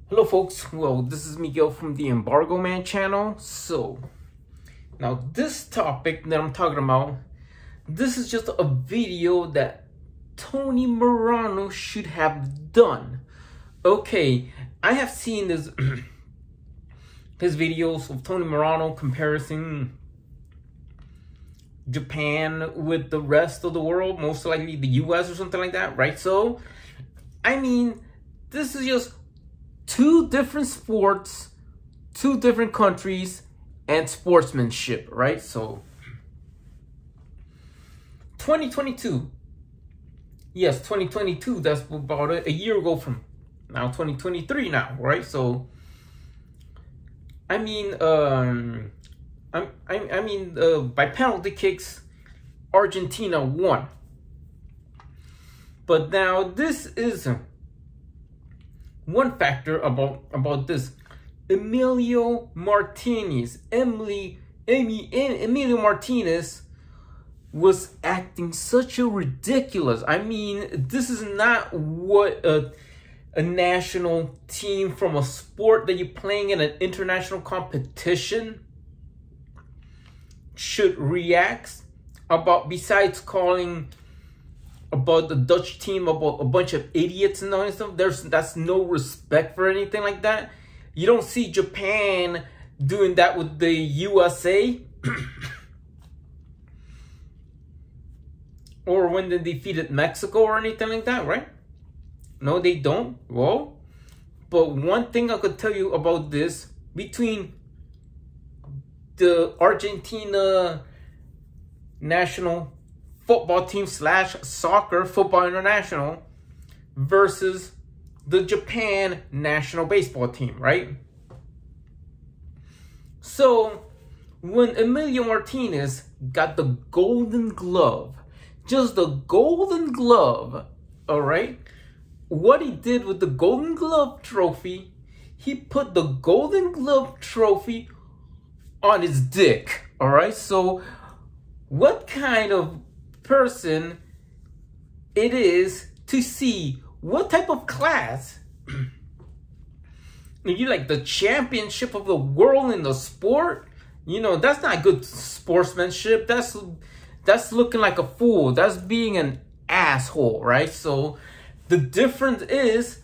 Hello folks, well this is Miguel from the Embargo Man channel. So now this topic that I'm talking about, this is just a video that Tony Marano should have done. Okay, I have seen this his videos of Tony Marano comparing Japan with the rest of the world, most likely the US or something like that, right? So I mean, this is just two different sports, two different countries, and sportsmanship, right? So 2022, yes, 2022, that's about a year ago from now, 2023 now, right? So I mean, by penalty kicks, Argentina won. But now this is one factor about this. Emilio Martinez was acting such a ridiculous. I mean, this is not what a national team from a sport that you're playing in an international competition should react about, besides calling about the Dutch team about a bunch of idiots and all that stuff. That's no respect for anything like that. You don't see Japan doing that with the USA or when they defeated Mexico or anything like that, right? No, they don't. Well, but one thing I could tell you about this, between the Argentina national football team / soccer football international versus the Japan national baseball team, right? So when Emilio Martinez got the golden glove, just the golden glove, all right, what he did with the golden glove trophy, he put the golden glove trophy on his dick, all right? So what kind of person it is to see what type of class you like the championship of the world in the sport? You know, that's not good sportsmanship. That's looking like a fool. That's being an asshole, right? So the difference is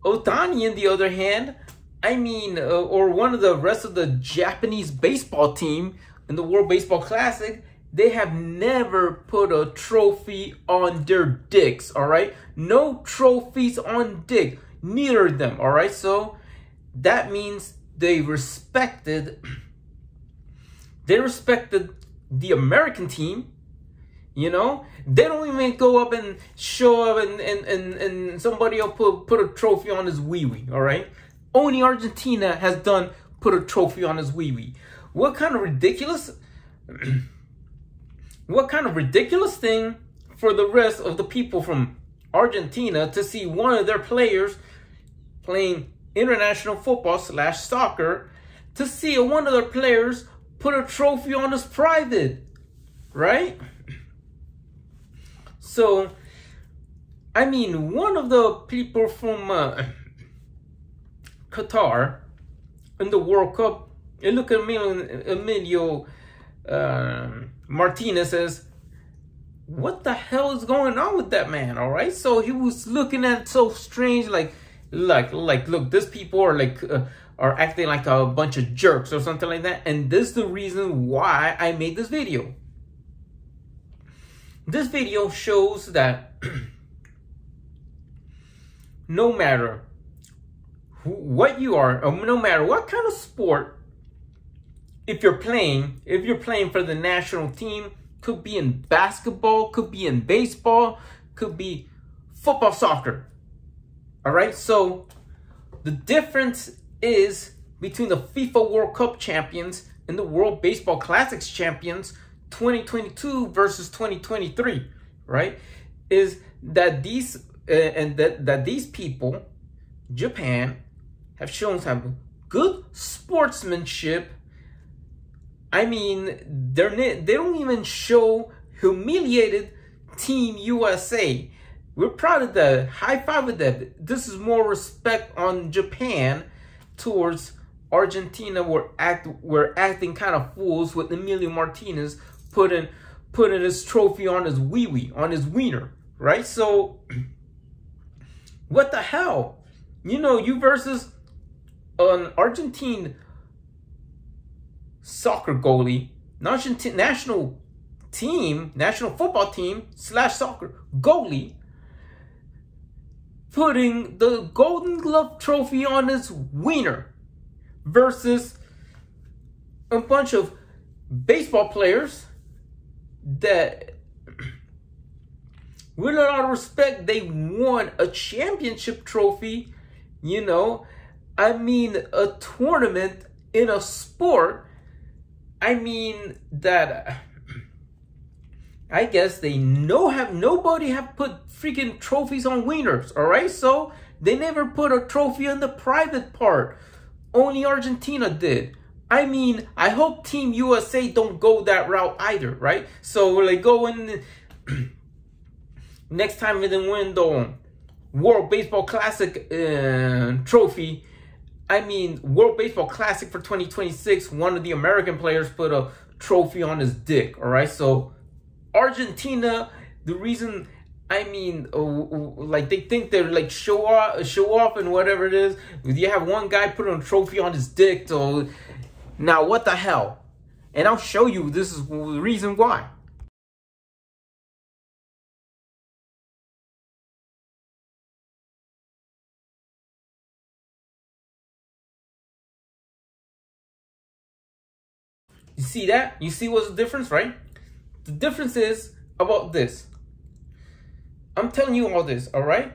Otani, on the other hand, I mean, or one of the rest of the Japanese baseball team in the World Baseball Classic, they have never put a trophy on their dicks, all right? No trophies on dick, neither of them, all right? So that means they respected the American team, you know? They don't even go up and show up and somebody will put a trophy on his wee-wee, all right? Only Argentina has done put a trophy on his wee-wee. What kind of ridiculous... What kind of ridiculous thing for the rest of the people from Argentina to see one of their players playing international football / soccer, to see one of their players put a trophy on his private, right? So, I mean, one of the people from Qatar in the World Cup, and look at Emilio Martinez says, what the hell is going on with that man? All right, so he was looking at it so strange, like look, these people are like are acting like a bunch of jerks or something like that. And this is the reason why I made this video. This video shows that no matter what you are, or no matter what kind of sport, if you're playing for the national team, could be in basketball, could be in baseball, could be football, soccer. All right, so the difference is between the FIFA World Cup champions and the World Baseball Classics champions 2022 versus 2023, right? Is that these that these people, Japan, have shown some good sportsmanship. I mean, they don't even show humiliated Team USA. We're proud of that. High five with that. This is more respect on Japan towards Argentina. We're acting kind of fools with Emilio Martinez putting his trophy on his on his wiener, right? So what the hell? You know, you versus an Argentine soccer goalie, national football team / soccer goalie, putting the Golden Glove trophy on his wiener versus a bunch of baseball players that, with a lot of respect, they won a championship trophy, you know. I mean, a tournament in a sport. I mean, that I guess they nobody have put freaking trophies on wieners, all right? So they never put a trophy on the private part. Only Argentina did. I mean, I hope Team USA don't go that route either, right? So we're like going next time they win the World Baseball Classic trophy. I mean, World Baseball Classic for 2026, one of the American players put a trophy on his dick, all right? So Argentina, the reason, I mean, like they think they're like show off and whatever it is. You have one guy put a trophy on his dick, so now what the hell? And I'll show you this is the reason why. You see that? You see what's the difference, right? The difference is about this. I'm telling you all this, all right?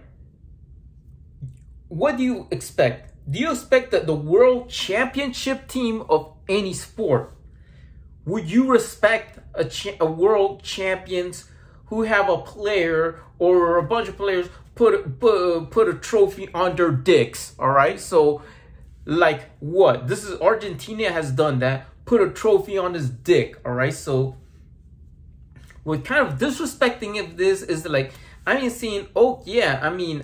What do you expect? Do you expect that the world championship team of any sport, would you respect a world champions who have a player or a bunch of players put a trophy on their dicks, all right? So, like what? This is Argentina has done that. Put a trophy on his dick, all right? So what kind of disrespecting of this is like, I mean, seeing, oh yeah, I mean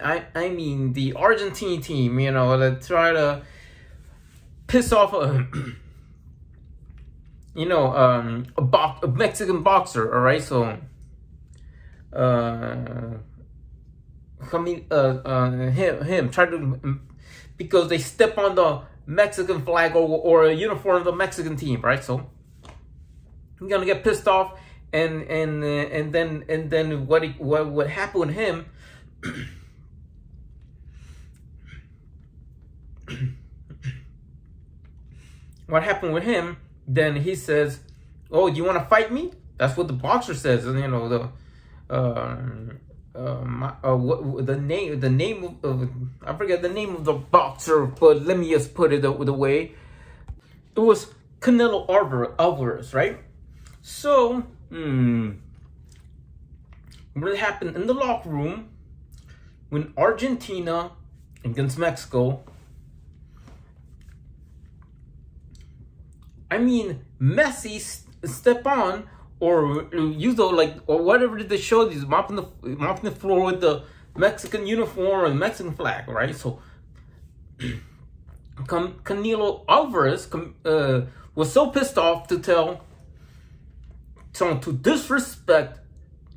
the Argentine team, you know, that try to piss off a you know, a Mexican boxer, all right? So him try to, because they step on the Mexican flag or a uniform of the Mexican team, right? So you're gonna get pissed off, and then what happened with him? What happened with him? Then he says, "Oh, do you want to fight me?" That's what the boxer says, and you know the name of I forget the name of the boxer, but let me just put it the way it was. Canelo Alvarez, right? So what happened in the locker room when Argentina against Mexico? I mean, Messi step on or use the or whatever did they show these mopping the floor with the Mexican uniform and Mexican flag, right? So Canelo Alvarez was so pissed off to disrespect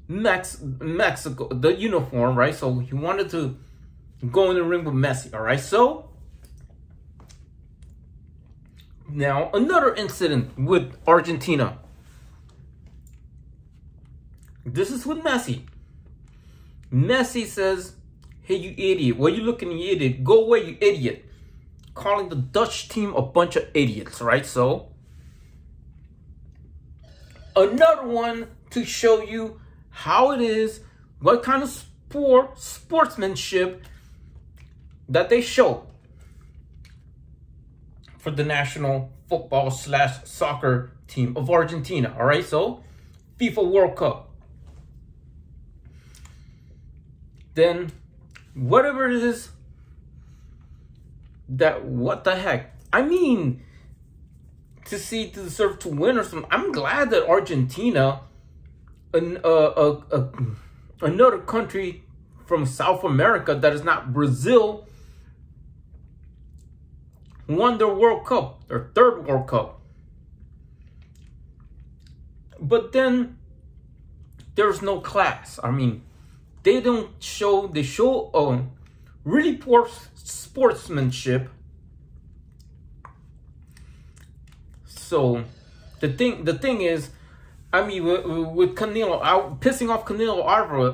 Mexico, the uniform, right? So he wanted to go in the ring with Messi, all right? So now another incident with Argentina. This is with Messi. Messi says, "Hey, you idiot. What are you looking at, you idiot? Go away, you idiot." Calling the Dutch team a bunch of idiots, right? So another one to show you how it is, what kind of sportsmanship that they show for the national football / soccer team of Argentina, all right? So FIFA World Cup. Then whatever it is, that what the heck? I mean, to deserve to win or something. I'm glad that Argentina, another country from South America that is not Brazil won their World Cup, their third World Cup. But then there's no class. I mean, they show really poor sportsmanship. So the thing is, I mean, with Canelo pissing off Canelo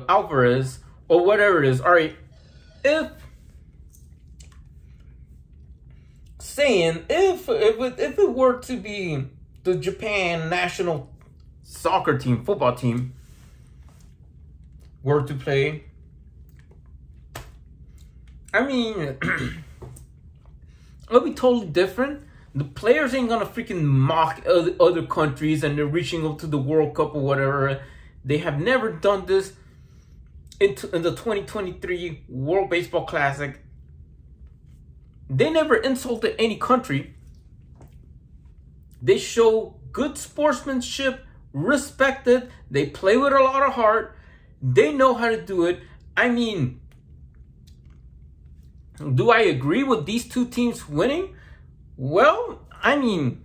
Alvarez or whatever it is. All right, if it were to be the Japan national soccer team, football team, were to play, I mean, it'll be totally different. The players ain't gonna freaking mock other countries and they're reaching up to the World Cup or whatever. They have never done this in the 2023 World Baseball Classic. They never insulted any country. They show good sportsmanship, respected. They play with a lot of heart. They know how to do it. I mean, do I agree with these two teams winning? Well, I mean,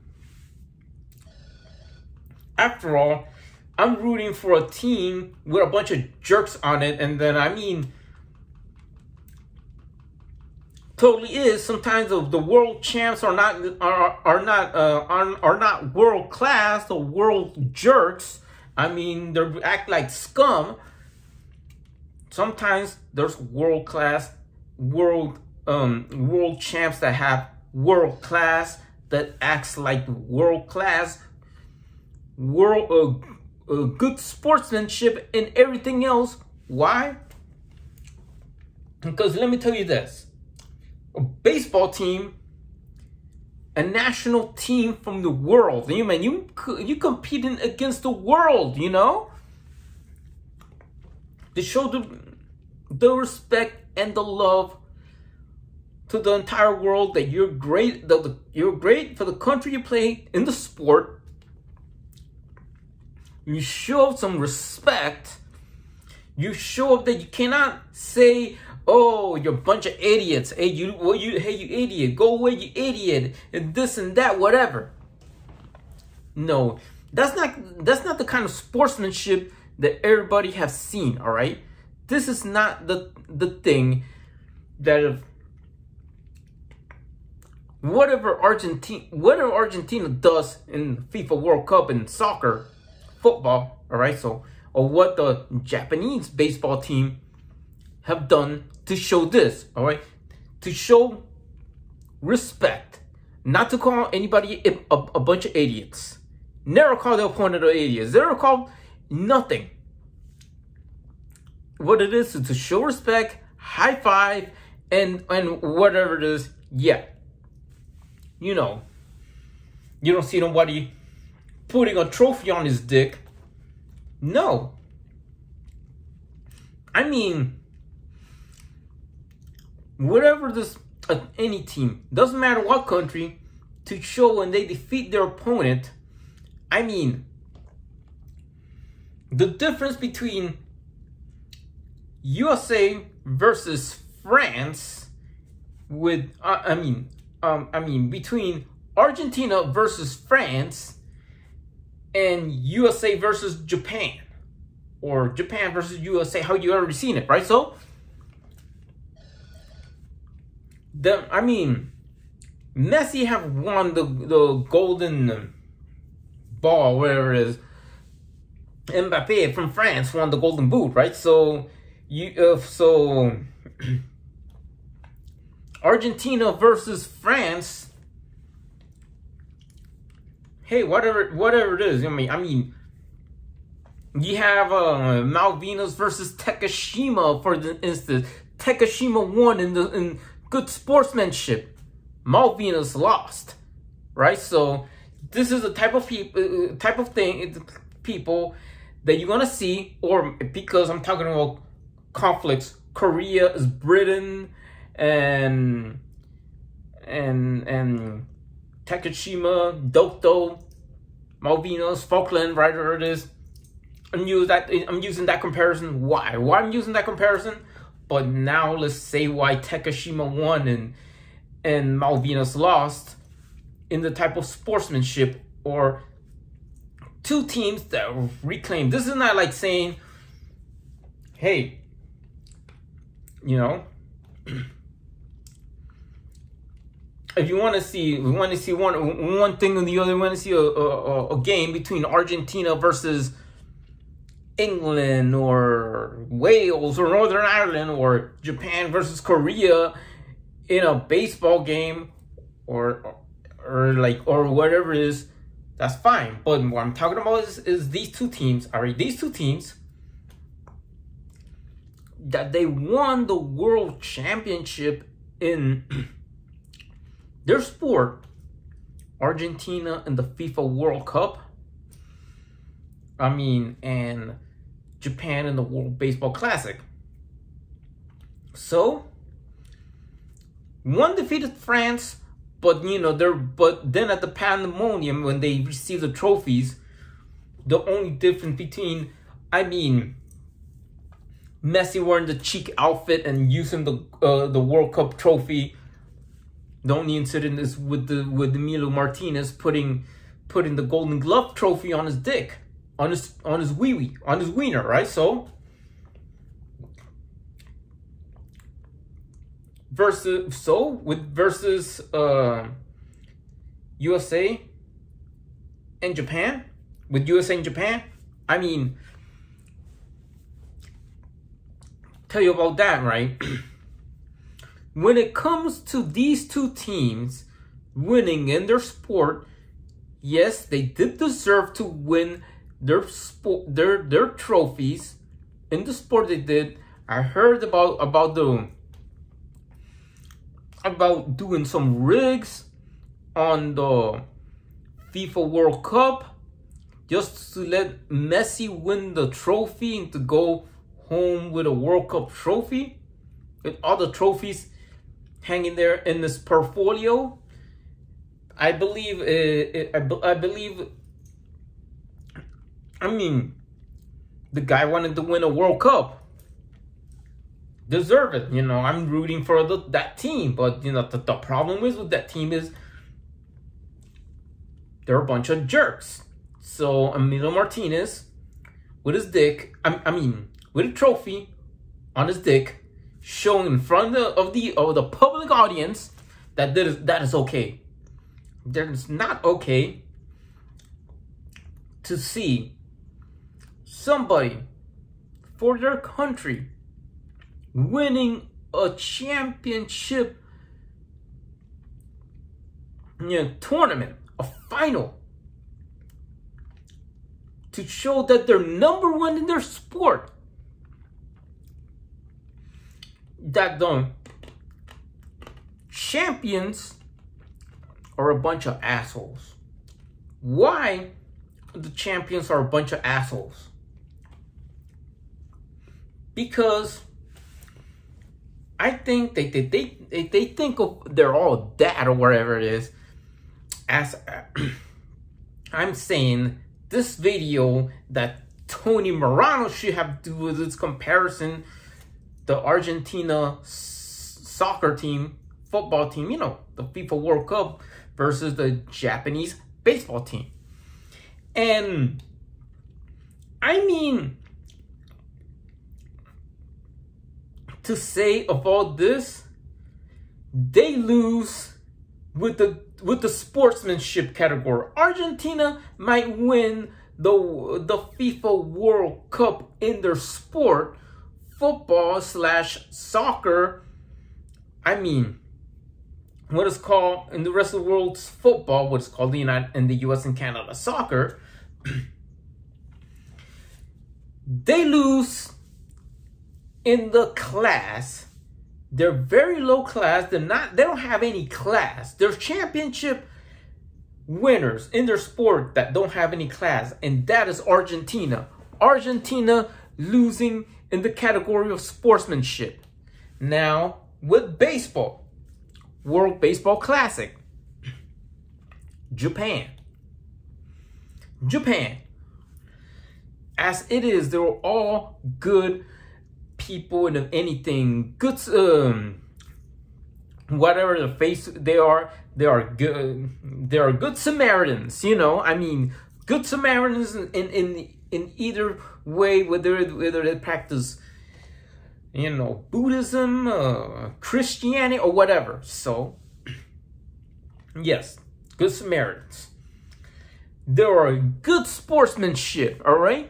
after all, I'm rooting for a team with a bunch of jerks on it, and then, I mean, totally is. Sometimes the world champs are not world class or world jerks. I mean, they act like scum. Sometimes there's world class, world champs that have world class, that acts like world class, good sportsmanship and everything else. Why? Because let me tell you this: a baseball team, a national team from the world. You competing against the world, you know, to show the respect and the love to the entire world that you're great, you're great for the country you play in the sport. You show some respect. You show up that you cannot say, "Oh, you're a bunch of idiots. Hey, you idiot. Go away, you idiot," and this and that, whatever. No, that's not the kind of sportsmanship that everybody has seen. All right, this is not the thing that if whatever Argentina does in FIFA World Cup in soccer, football, all right, so, or what the Japanese baseball team have done to show this, all right, to show respect, not to call anybody a bunch of idiots. Never call the opponent an idiot. Never call nothing. What it is to show respect, high five, and whatever it is. Yeah, you know, you don't see nobody putting a trophy on his dick. No. I mean, whatever this, any team, doesn't matter what country, to show when they defeat their opponent. I mean, the difference between USA versus France with, between Argentina versus France and USA versus Japan, or Japan versus USA, how you already seen it, right? So, Messi have won the golden ball, whatever it is. Mbappe from France won the golden boot, right? So, Argentina versus France. Hey, whatever it is. I mean, you have Malvinas versus Takashima, for the instance. Takashima won in good sportsmanship. Malvinas lost, right? So this is the type of people that you're gonna see, or because I'm talking about conflicts. Korea is Britain, and Takashima, Dokdo, Malvinas, Falkland, right, whatever it is. I'm using that comparison. Why? Why I'm using that comparison? But now let's say why Takashima won and Malvinas lost in the type of sportsmanship, or two teams that reclaim. This is not like saying, hey, you know, if you want to see, we want to see one thing or the other. We want to see a game between Argentina versus England or Wales or Northern Ireland, or Japan versus Korea in a baseball game, or whatever it is. That's fine. But what I'm talking about is these two teams. All right, these two teams that they won the world championship in their sport. Argentina in the FIFA World Cup. And Japan in the World Baseball Classic. So, one defeated France, but then at the pandemonium when they received the trophies, the only difference between, Messi wearing the cheek outfit and using the World Cup trophy. The only incident is with Emilio Martinez putting the Golden Glove trophy on his dick, on his wee-wee, on his wiener, right? So versus USA and Japan, with USA and Japan, tell you about that, right? When it comes to these two teams winning in their sport, yes, they did deserve to win their trophies in the sport they did. I heard about doing some rigs on the FIFA World Cup just to let Messi win the trophy and to go home with a World Cup trophy, with all the trophies hanging there in this portfolio. I believe the guy wanted to win a World Cup. Deserve it. I'm rooting for that team. But, the problem is with that team is they're a bunch of jerks. So, Emilio Martinez, with his dick, with a trophy on his dick, showing in front of the public audience that is okay. That is not okay to see somebody for their country winning a championship tournament, a final, to show that they're number one in their sport. That the champions are a bunch of assholes. Why the champions are a bunch of assholes? Because I think they think they're all that, or whatever it is. As I'm saying, this video that Tony Morano should have to do with its comparison, the Argentina soccer team, football team, the FIFA World Cup versus the Japanese baseball team. And to say about this, they lose with the sportsmanship category. Argentina might win the FIFA World Cup in their sport, football/soccer. What is called in the rest of the world's football, what's called in the US and Canada soccer. They lose in the class. They're very low class. They don't have any class. They're championship winners in their sport that don't have any class, and that is Argentina. Argentina losing in the category of sportsmanship. Now, with baseball, World Baseball Classic, Japan. As it is, they're all good people and anything good, whatever the face they are good. They are good Samaritans, you know. I mean, good Samaritans in either way, whether they practice, you know, Buddhism, Christianity, or whatever. So, yes, good Samaritans. There are good sportsmanship, all right?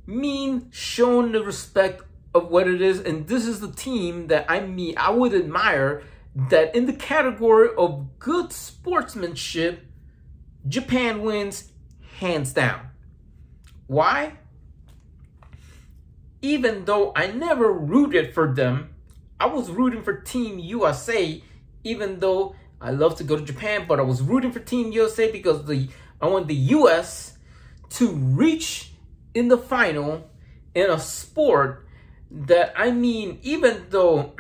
Mean showing the respect of what it is. And this is the team that I would admire, that in the category of good sportsmanship, Japan wins hands down. Why? Even though I never rooted for them, I was rooting for Team USA, even though I love to go to Japan, but I was rooting for Team USA because I want the US to reach in the final in a sport that, I mean, even though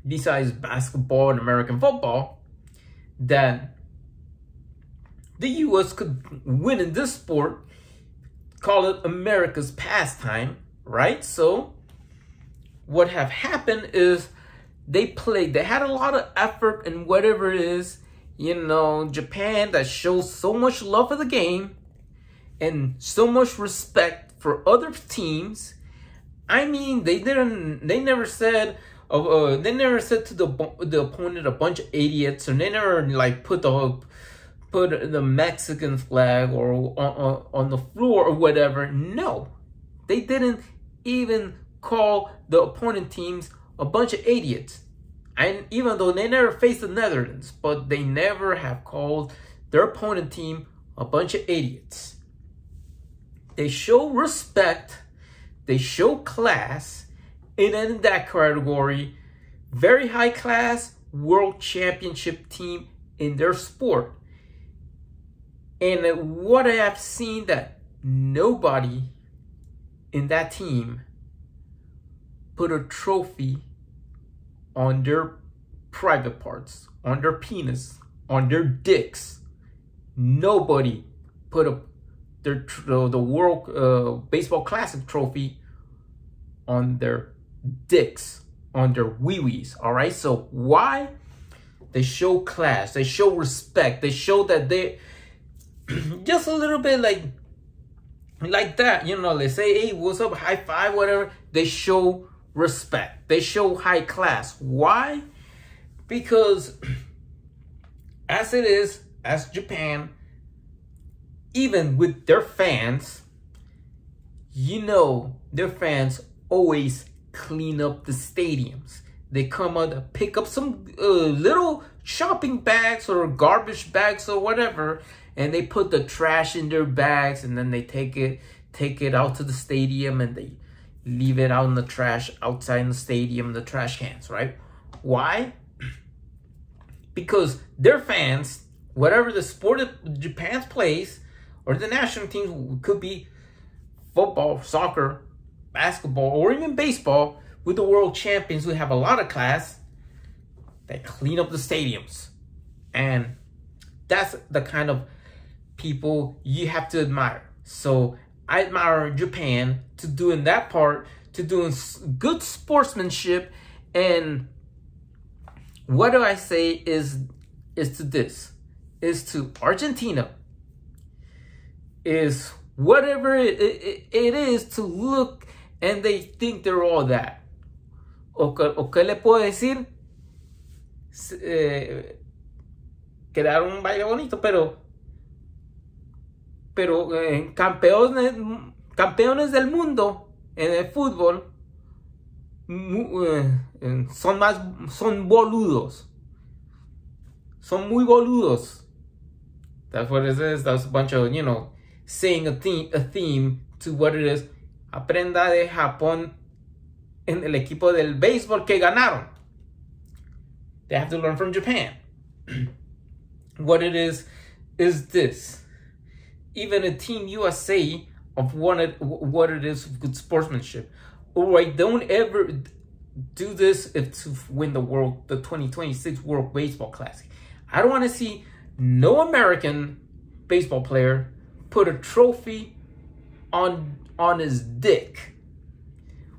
besides basketball and American football, that the US could win in this sport, call it America's pastime, right? So what have happened is they had a lot of effort and whatever it is, you know, Japan that shows so much love for the game and so much respect for other teams. I mean, they never said to the opponent a bunch of idiots, or they never like put the Mexican flag or on the floor or whatever. No, they didn't even call the opponent teams a bunch of idiots. And even though they never faced the Netherlands, but they never have called their opponent team a bunch of idiots. They show respect, they show class, and in that category, very high class world championship team in their sport. And what I have seen, that nobody in that team put a trophy on their private parts, on their penis, on their dicks. Nobody put the World Baseball Classic trophy on their dicks, on their wee-wees, all right? So why? They show class, they show respect, they show that they just a little bit like that, you know, they say, hey, what's up, high five, whatever. They show respect, they show high class. Why? Because as it is, as Japan, even with their fans, you know, their fans always clean up the stadiums. They come out to pick up some little shopping bags or garbage bags or whatever, and they put the trash in their bags, and then they take it out to the stadium, and they leave it out in the trash outside in the stadium, the trash cans, right? Why? Because their fans, whatever the sport of Japan plays, or the national teams, could be football, soccer, basketball, or even baseball, with the world champions who have a lot of class, they clean up the stadiums. And that's the kind of people you have to admire. So I admire Japan to doing that part, to doing good sportsmanship. And what do I say is to Argentina, is whatever it is to look and they think they're all that. O qué le puedo decir, quedaron un baile bonito, pero campeones del mundo en el fútbol son boludos, son muy boludos. That's what it is. That's a bunch of, you know, saying a theme to what it is. Aprenda de Japón en el equipo del béisbol que ganaron. They have to learn from Japan. What it is this. Even a Team USA of what it is with good sportsmanship. Alright, don't ever do this to win the 2026 World Baseball Classic. I don't want to see no American baseball player put a trophy on his dick.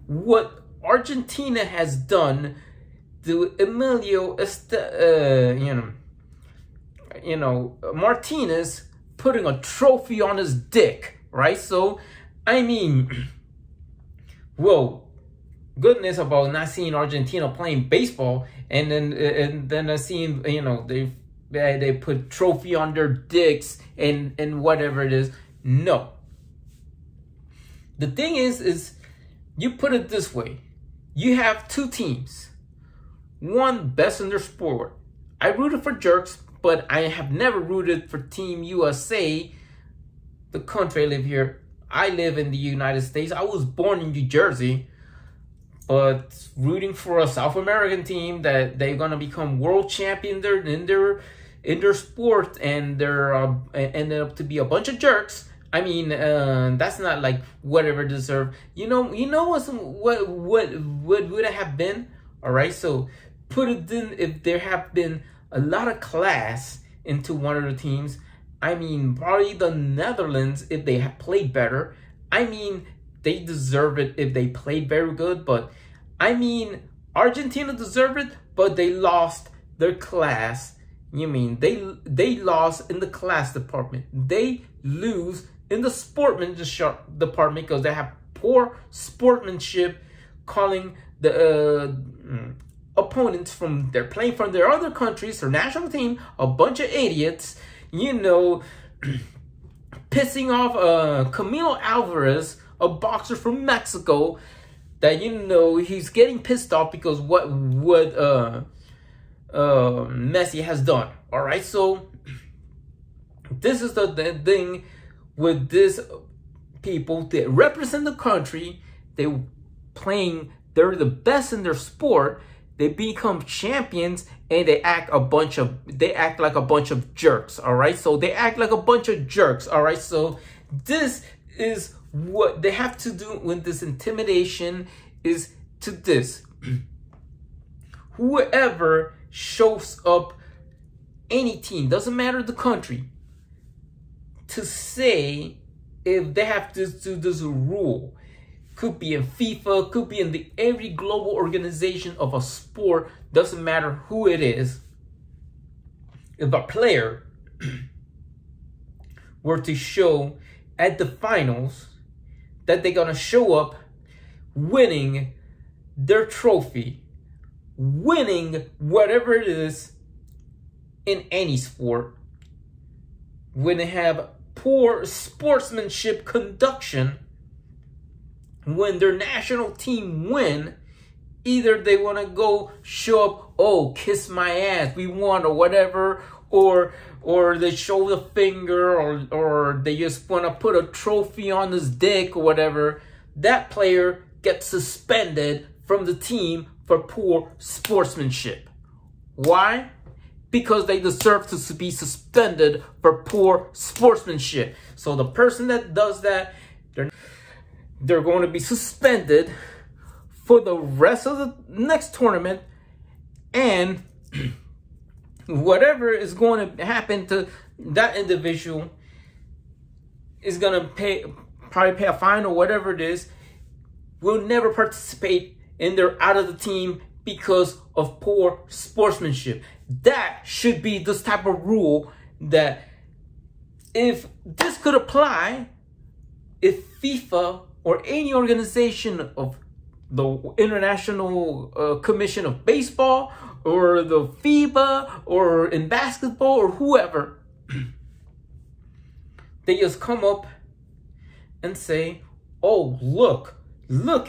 what Argentina has done to Emilio, Martinez, putting a trophy on his dick, right? So, I mean, well, goodness about not seeing Argentina playing baseball, and then seeing, they put trophy on their dicks and whatever it is. No. The thing is you put it this way. You have two teams. One best in their sport. I rooted for jerks, but I have never rooted for Team USA, the country I live here. I live in the United States. I was born in New Jersey, but rooting for a South American team that they're gonna become world champion in their sport, and they're ended up to be a bunch of jerks. I mean, that's not like whatever deserved. What would it have been? All right, so put it in, if there have been a lot of class into one of the teams. I mean, probably the Netherlands, if they have played better. I mean, they deserve it if they played very good. But I mean, Argentina deserved it, but they lost their class. You mean they lost in the class department. They lose in the sportsmanship department because they have poor sportsmanship, calling the opponents from they're playing from their other countries, their national team, a bunch of idiots. Pissing off Camilo Alvarez, a boxer from Mexico, that he's getting pissed off because what Messi has done. All right, so this is the thing with this people that represent the country. They're the best in their sport. They become champions, and they act like a bunch of jerks. All right, so they act like a bunch of jerks. All right, so this is what they have to do with this intimidation, is to this. Whoever shows up, any team, doesn't matter the country, to say if they have to do this rule. Could be in FIFA, could be in every global organization of a sport, doesn't matter who it is. If a player were to show at the finals that they're gonna show up winning their trophy, winning whatever it is in any sport, when they have poor sportsmanship conduction, when their national team win, either they want to go show up, oh, kiss my ass, we won, or whatever, or they show the finger, or they just want to put a trophy on his dick or whatever, that player gets suspended from the team for poor sportsmanship. Why? Because they deserve to be suspended for poor sportsmanship. So the person that does that, they're going to be suspended for the rest of the next tournament, and whatever is going to happen to that individual is going to probably pay a fine or whatever it is, will never participate in their out of the team because of poor sportsmanship. That should be this type of rule, that if this could apply, if FIFA or any organization of the International Commission of Baseball, or the FIBA, or in basketball, or whoever, they just come up and say, oh, look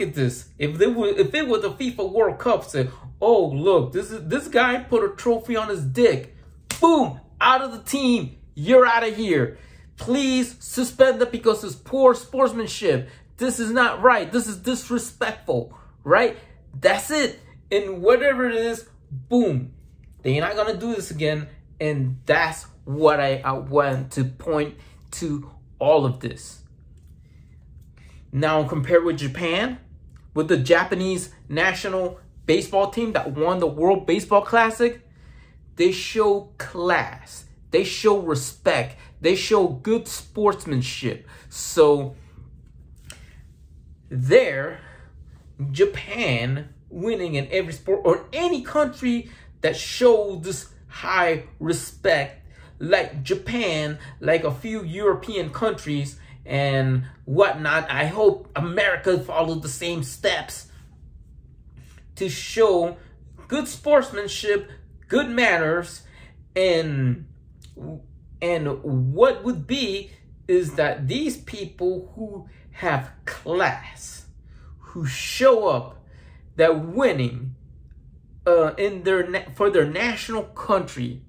at this. If it was the FIFA World Cup, say, oh, look, this guy put a trophy on his dick. Boom, out of the team. You're out of here. Please suspend it because it's poor sportsmanship. This is not right. This is disrespectful, right? That's it. And whatever it is, boom. They're not going to do this again. And that's what I want to point to all of this. Now, compared with Japan, with the Japanese national baseball team that won the World Baseball Classic, they show class. They show respect. They show good sportsmanship. So there, Japan winning in every sport, or any country that shows this high respect, like Japan, like a few European countries and whatnot. I hope America follows the same steps to show good sportsmanship, good manners, and what would be is that these people who have class, who show up, that winning in for their national country,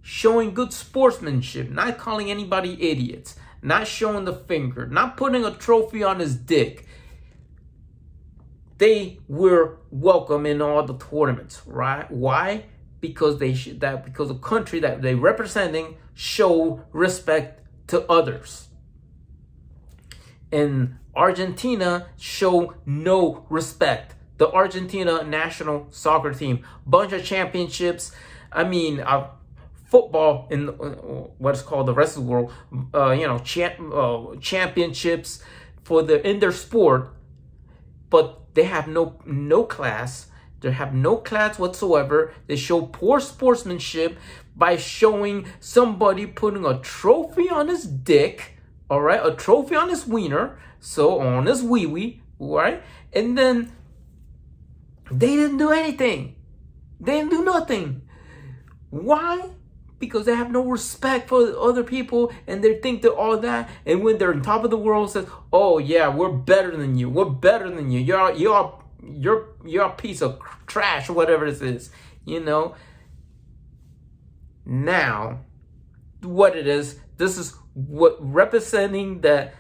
showing good sportsmanship, not calling anybody idiots, not showing the finger, not putting a trophy on his dick. They were welcome in all the tournaments, right? Why? Because because the country that they representing show respect to others. And Argentina show no respect. The Argentina national soccer team, bunch of championships. I mean, football in what's called the rest of the world, championships in their sport, but they have no class. They have no class whatsoever. They show poor sportsmanship by showing somebody putting a trophy on his dick, all right, a trophy on his wiener, so on his wee-wee, right? And then they didn't do anything. They didn't do nothing. Why? Because they have no respect for other people, and they think they're all that. And when they're on top of the world, says, "Oh yeah, we're better than you. We're better than you. You're a piece of trash," or whatever it is. You know. Now, what it is, this is what representing the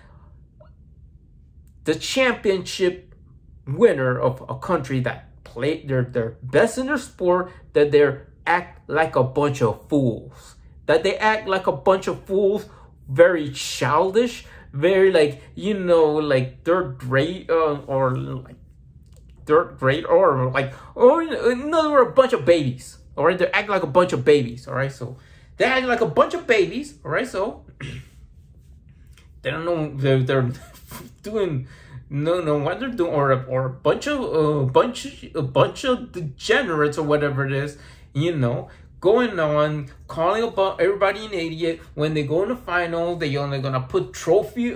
championship winner of a country that play their best in their sport, that they act like a bunch of fools. That they act like a bunch of fools, very childish, very like, like third grade or like third grade or in other words, a bunch of babies. All right, they act like a bunch of babies. All right, so they act like a bunch of babies. All right, so they don't know they're doing no what they're doing, or a bunch of degenerates or whatever it is. Going on calling about everybody an idiot. When they go in the final, they only gonna put trophy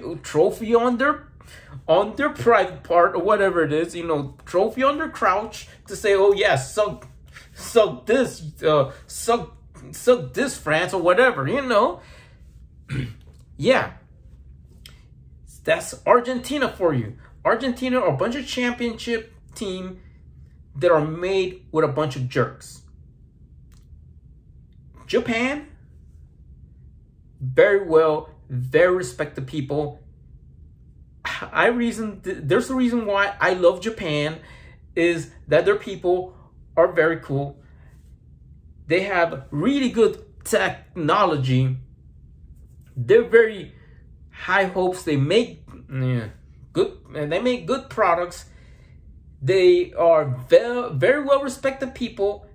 on their private part or whatever it is. Trophy on their crouch to say, "Oh yeah, suck this, suck this, France," or whatever. Yeah, that's Argentina for you. Argentina are a bunch of championship team that are made with a bunch of jerks. Japan, very respected people. There's a reason why I love Japan, is that their people are very cool. They have really good technology. They're very high hopes. They make good products. They are very well respected people.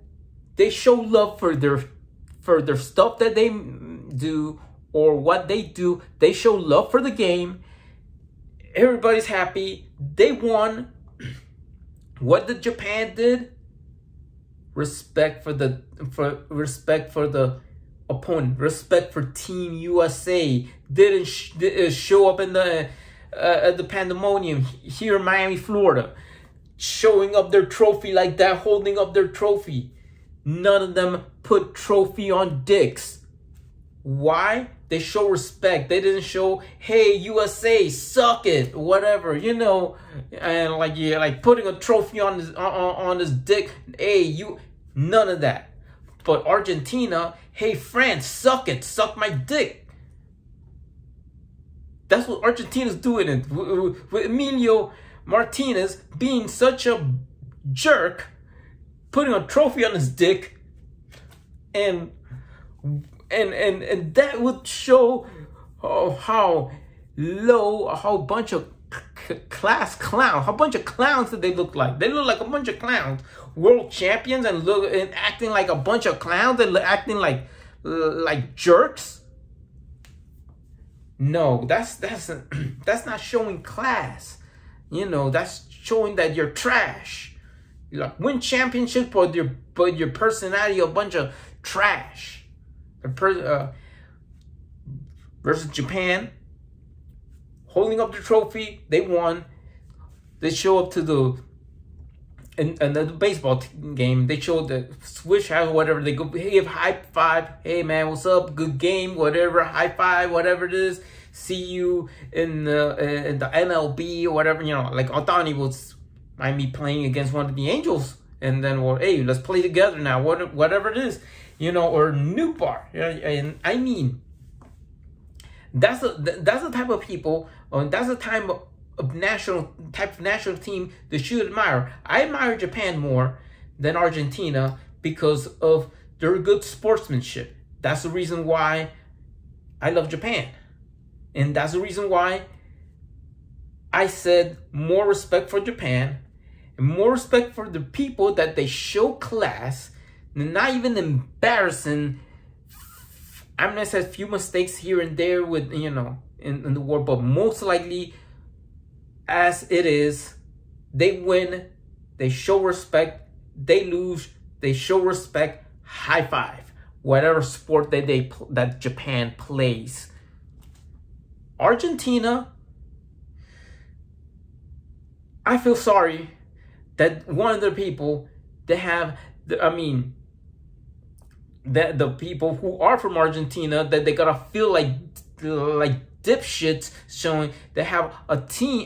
They show love for their stuff that they do or what they do. They show love for the game. Everybody's happy. They won. What did Japan did? Respect for the opponent. Respect for Team USA. Didn't show up in the pandemonium here in Miami, Florida, showing up their trophy like that, holding up their trophy. None of them put trophy on dicks. Why? They show respect. They didn't show, "Hey, USA, suck it," whatever, and like putting a trophy on his dick. Hey, none of that. But Argentina, "Hey, France, suck it, suck my dick." That's what Argentina's doing with Emilio Martinez being such a jerk, putting a trophy on his dick, and that would show how bunch of class clowns, how bunch of clowns that they look like. They look like a bunch of clowns, world champions, and acting like a bunch of clowns and acting like jerks. No, that's not showing class. That's showing that you're trash. You like win championships, but your personality a bunch of trash. Versus Japan, holding up the trophy, they won. They show up to the baseball game. They show the swish house, whatever. They go give high five. Hey man, what's up? Good game, whatever. High five, whatever it is. See you in the MLB or whatever. You know, like Otani might be playing against one of the Angels, and then well, hey, let's play together now. Whatever it is, you know, or Nuke Bar. And I mean, that's the type of people. That's the type of national team that you admire. I admire Japan more than Argentina because of their good sportsmanship. That's the reason why I love Japan. And that's the reason why I said more respect for Japan and more respect for the people that they show class and not even embarrassing. I'm going to say a few mistakes here and there with, you know, in the war, but most likely as it is, they win, they show respect, they lose, they show respect, high five, whatever sport that Japan plays. Argentina, I feel sorry that one of the people that have, that the people who are from Argentina, that they gotta feel like dipshits showing they have a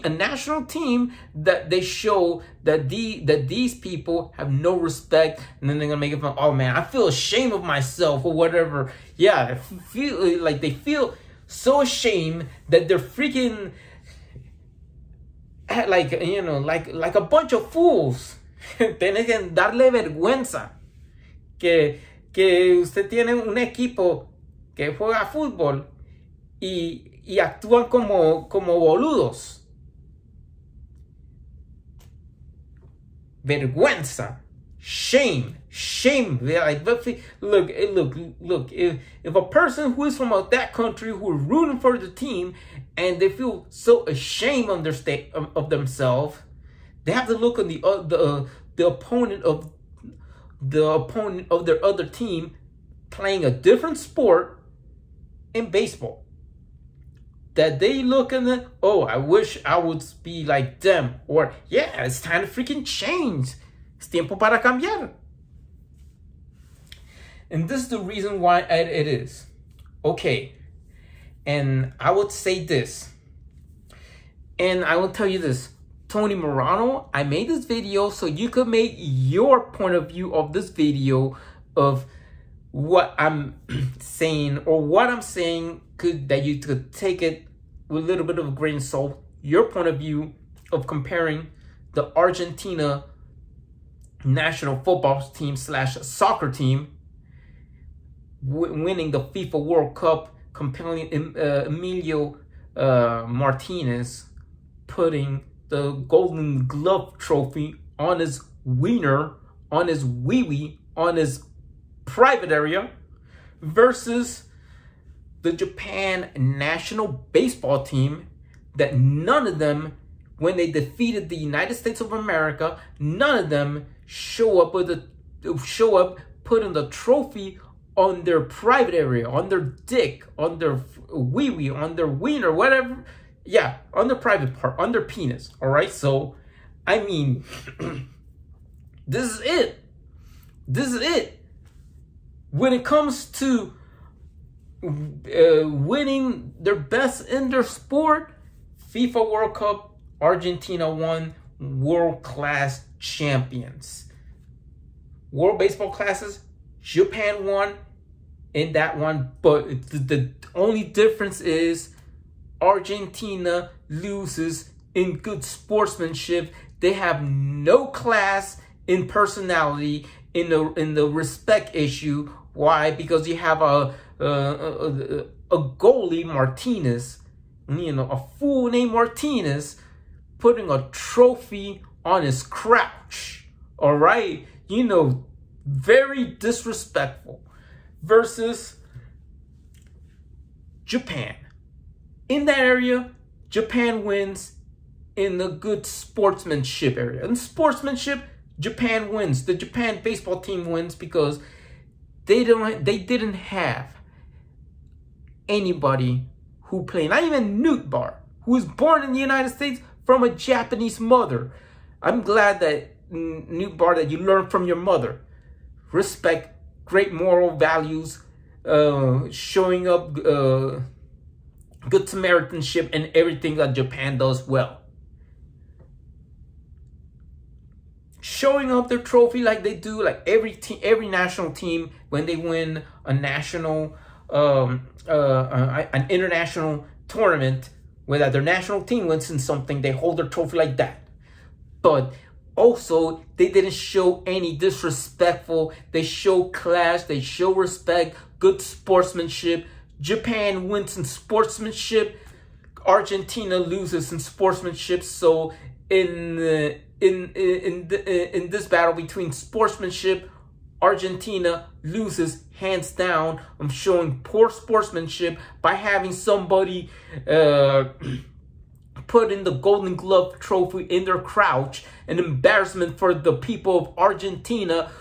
national team that they show that these people have no respect, and then they're gonna make it fun. Oh man, I feel ashamed of myself or whatever. Yeah, they feel so ashamed that they're freaking like, you know, like a bunch of fools. Tienes que darle vergüenza que usted tiene un equipo que juega fútbol y actúan como boludos. Vergüenza. Shame. Like, look. If a person who is from that country, who is rooting for the team, and they feel so ashamed of their state of themselves, they have to look on the opponent of their other team playing a different sport in baseball. That they look and then, oh, I wish I would be like them, or yeah, it's time to freaking change. Es tiempo para cambiar. And this is the reason why it is. Okay. And I would say this. And I will tell you this. Tony Morano, I made this video so you could make your point of view of this video of what I'm saying, or what I'm saying that you could take it with a little bit of a grain of salt. Your point of view of comparing the Argentina national football team / soccer team winning the FIFA World Cup, compelling Emilio Martinez putting the Golden Glove trophy on his wiener, on his wee-wee, on his private area, versus the Japan national baseball team that none of them, when they defeated the United States of America, none of them show up putting the trophy on their private area, on their dick, on their wee-wee, on their wiener, whatever. Yeah, on their private part, on their penis. All right, so I mean, this is it. This is it. When it comes to winning their best in their sport, FIFA World Cup, Argentina won, world-class champions. World Baseball Classics, Japan won in that one, but the only difference is Argentina loses in good sportsmanship. They have no class in personality, in the respect issue. Why? Because you have a goalie, Martinez, you know, a fool named Martinez, putting a trophy on his crotch. All right, you know, very disrespectful. Versus Japan. In that area, Japan wins in the good sportsmanship area. In sportsmanship, Japan wins. The Japan baseball team wins because they didn't have anybody who played, not even Newt Bar, who was born in the United States from a Japanese mother. I'm glad that, Newt Bar, that you learned from your mother. Respect, great moral values, showing up, good Samaritanship, and everything that Japan does well. Showing up their trophy like they do, like every national team when they win a national, an international tournament, whether their national team wins in something, they hold their trophy like that. But also, they didn't show any disrespectful. They show class. They show respect. Good sportsmanship. Japan wins in sportsmanship. Argentina loses in sportsmanship. So in this battle between sportsmanship, Argentina loses hands down. I'm showing poor sportsmanship by having somebody put in the Golden Glove trophy in their crouch. An embarrassment for the people of Argentina,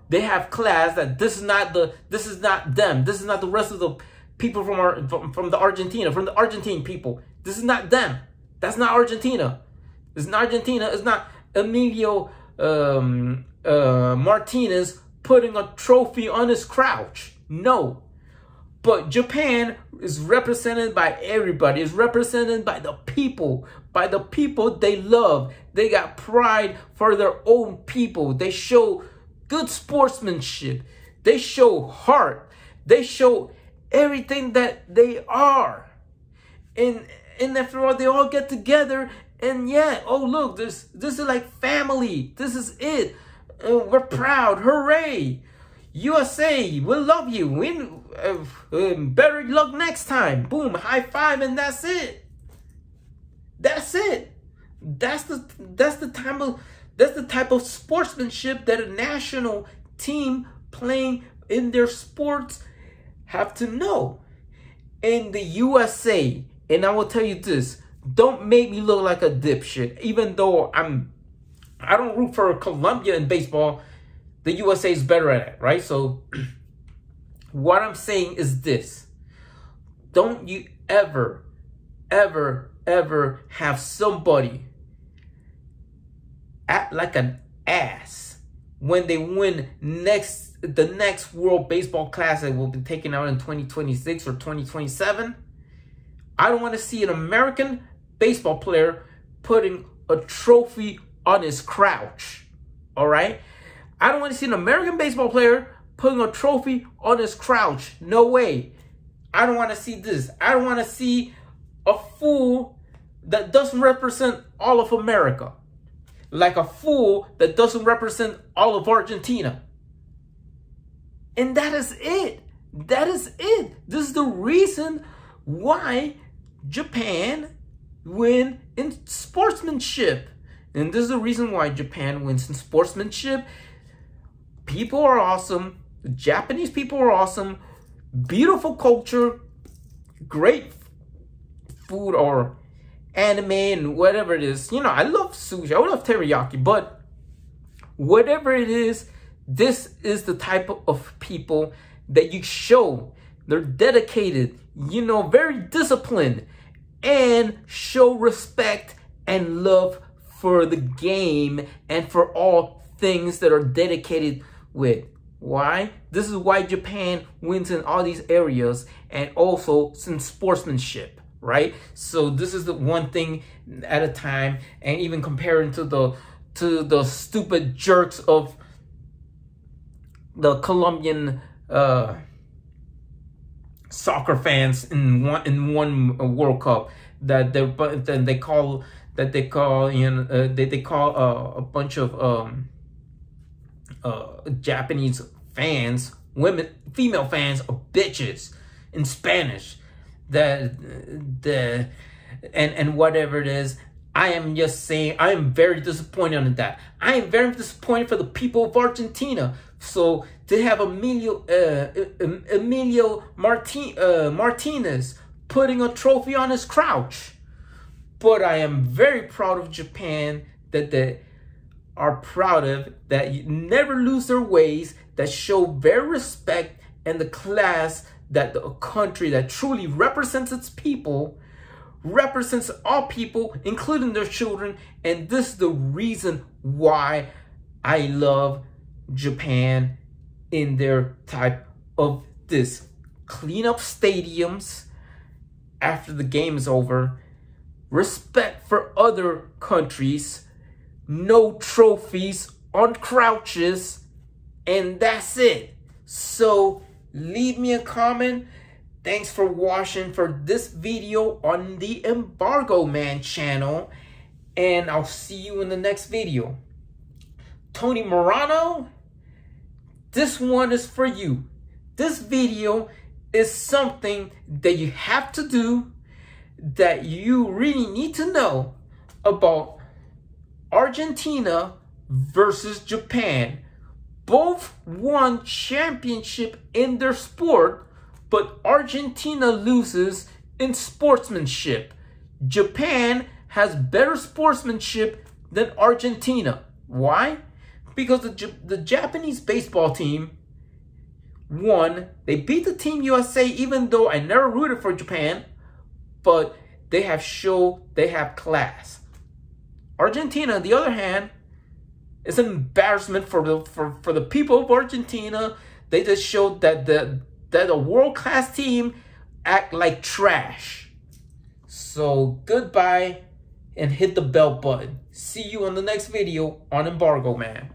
they have class. That this is not them. This is not the rest of the people from the Argentine people. This is not them. That's not Argentina. It's not Argentina. It's not Emilio Martinez putting a trophy on his crouch. No. But Japan is represented by everybody. It's represented by the people. By the people they love. They got pride for their own people. They show good sportsmanship. They show heart. They show everything that they are. And after all, they all get together. And yeah, oh look, this is like family. This is it. We're proud. Hooray. USA, we love you. Better luck next time. Boom, high five, and that's it. That's it. That's the type of sportsmanship that a national team playing in their sports have to know. In the USA, and I will tell you this, don't make me look like a dipshit. Even though I don't root for Colombia in baseball. The USA is better at it, right? So what I'm saying is this. Don't you ever have somebody act like an ass when they win the next World Baseball Classic will be taken out in 2026 or 2027. I don't want to see an American baseball player putting a trophy on his crouch, all right? I don't want to see an American baseball player putting a trophy on his crouch. No way. I don't want to see this. I don't want to see a fool that doesn't represent all of America. Like a fool that doesn't represent all of Argentina. And that is it. That is it. This is the reason why Japan win in sportsmanship. And this is the reason why Japan wins in sportsmanship. People are awesome. The Japanese people are awesome. Beautiful culture. Great food or anime and whatever it is. You know, I love sushi. I love teriyaki. But whatever it is, this is the type of people that you show. They're dedicated, you know, very disciplined, and show respect and love for the game and for all things that are dedicated with. Why? This is why Japan wins in all these areas, and also in sportsmanship, right? So this is the one thing at a time, and even comparing to the stupid jerks of the Colombian soccer fans in one World Cup that they call a bunch of Japanese fans, female fans, are bitches in Spanish. And whatever it is, I am just saying I am very disappointed on that. I am very disappointed for the people of Argentina. So to have Emilio Martinez putting a trophy on his crouch, But I am very proud of Japan that they are proud of, that you never lose their ways, that show very respect and the class, that the country that truly represents its people, represents all people, including their children. And this is the reason why I love Japan in their type of this. Clean up stadiums after the game is over. Respect for other countries. No trophies on crouches. And that's it. So leave me a comment. Thanks for watching for this video on the Embargo Man channel. And I'll see you in the next video. Tony Morano, this one is for you. This video is something that you have to do, that you really need to know about Argentina versus Japan. Both won championship in their sport, but Argentina loses in sportsmanship. Japan has better sportsmanship than Argentina. Why? Because the Japanese baseball team won. They beat the Team USA, even though I never rooted for Japan, but they have class. Argentina, on the other hand, is an embarrassment for the people of Argentina. They just showed that a world-class team act like trash. So goodbye and hit the bell button. See you on the next video on Embargo Man.